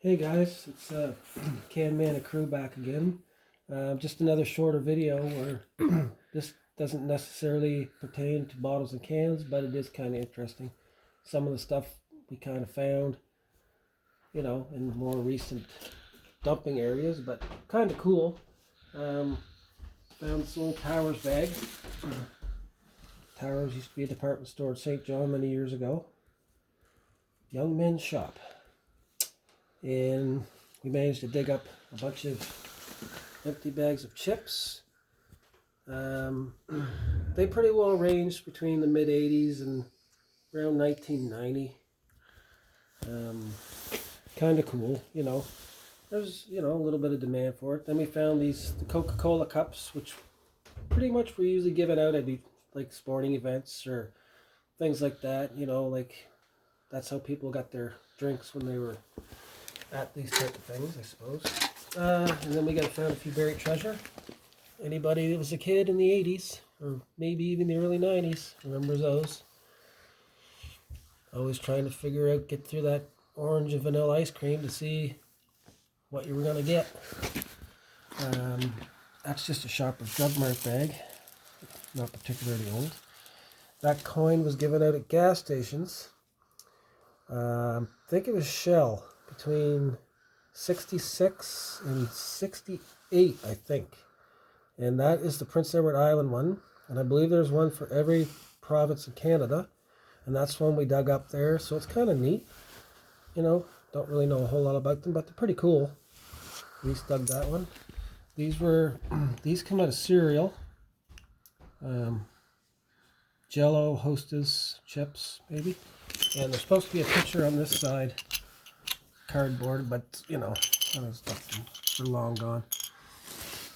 Hey guys, it's Can Man and Crew back again. Just another shorter video where this doesn't necessarily pertain to bottles and cans, but it is kind of interesting. Some of the stuff we kind of found, in more recent dumping areas, but kind of cool. Found this old Towers bag. Towers used to be a department store at St. John many years ago. Young men's shop. And we managed to dig up a bunch of empty bags of chips. They pretty well ranged between the mid 80s and around 1990. Kind of cool, There's, a little bit of demand for it. Then we found the Coca-Cola cups, which pretty much were usually given out at like sporting events or things like that. That's how people got their drinks when they were at these type of things, I suppose. And then we found a few buried treasure. Anybody that was a kid in the 80s, or maybe even the early 90s, remembers those. Always trying to get through that orange and vanilla ice cream to see what you were going to get. That's just a Shoppers Drug Mart bag. Not particularly old. That coin was given out at gas stations. I think it was Shell. Between 66 and 68, I think. And that is the Prince Edward Island one. And I believe there's one for every province in Canada. And that's one we dug up there. So it's kind of neat. Don't really know a whole lot about them, but they're pretty cool. At least dug that one. These come out of cereal. Jello, Hostess, chips, maybe. And there's supposed to be a picture on this side. Cardboard, but some of the stuff are long gone.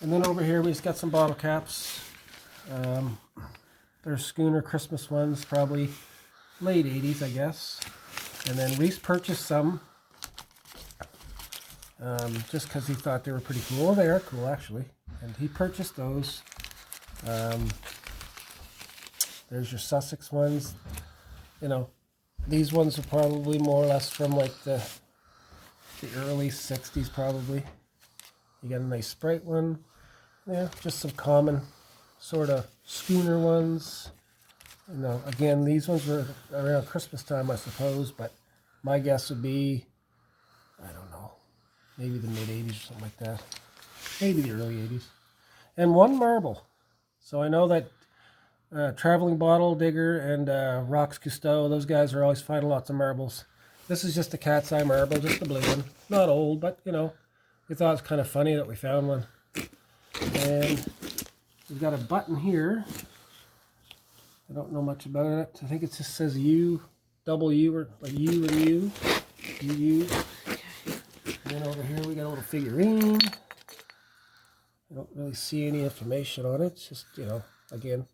And then over here we just got some bottle caps. They're Schooner Christmas ones, probably late 80s, I guess. And then Reese purchased some just because he thought they were pretty cool. They are cool, actually. And he purchased those. There's your Sussex ones. These ones are probably more or less from like the early 60s probably. You got a nice Sprite one. Yeah, just some common sort of Schooner ones. Again, these ones were around Christmas time, I suppose, but my guess would be, I don't know, maybe the mid 80s or something like that. Maybe the early 80s. And one marble. So I know that Traveling Bottle Digger and Rox Cousteau, those guys are always finding lots of marbles. This is just a cat's eye marble, just the blue one. Not old, but, we thought it was kind of funny that we found one. And we've got a button here. I don't know much about it. I think it just says U, double U, or like U and U. U. And then over here we got a little figurine. I don't really see any information on it. It's just, again,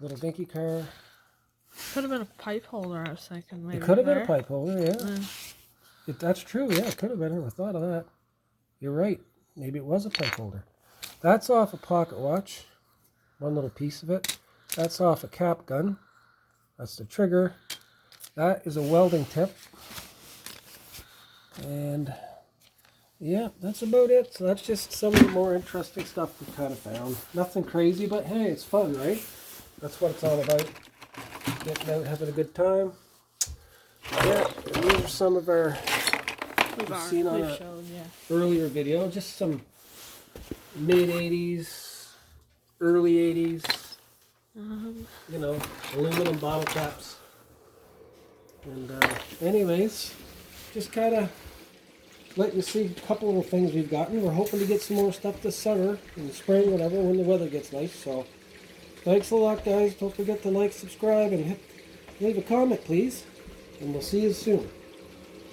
little dinky car. Could have been a pipe holder, I was thinking. Maybe it could have been a pipe holder, yeah. That's true, yeah, it could have been. I never thought of that. You're right. Maybe it was a pipe holder. That's off a pocket watch. One little piece of it. That's off a cap gun. That's the trigger. That is a welding tip. And yeah, that's about it. So that's just some of the more interesting stuff we kind of found. Nothing crazy, but hey, it's fun, right? That's what it's all about. Getting out, having a good time. Yeah, and these are some of our, we've seen on an earlier video, just some mid 80s, early 80s, aluminum bottle caps. And anyways, just kind of letting you see a couple little things we've gotten. We're hoping to get some more stuff this summer, in the spring, whatever, when the weather gets nice. So thanks a lot, guys. Don't forget to like, subscribe, and leave a comment, please. And we'll see you soon.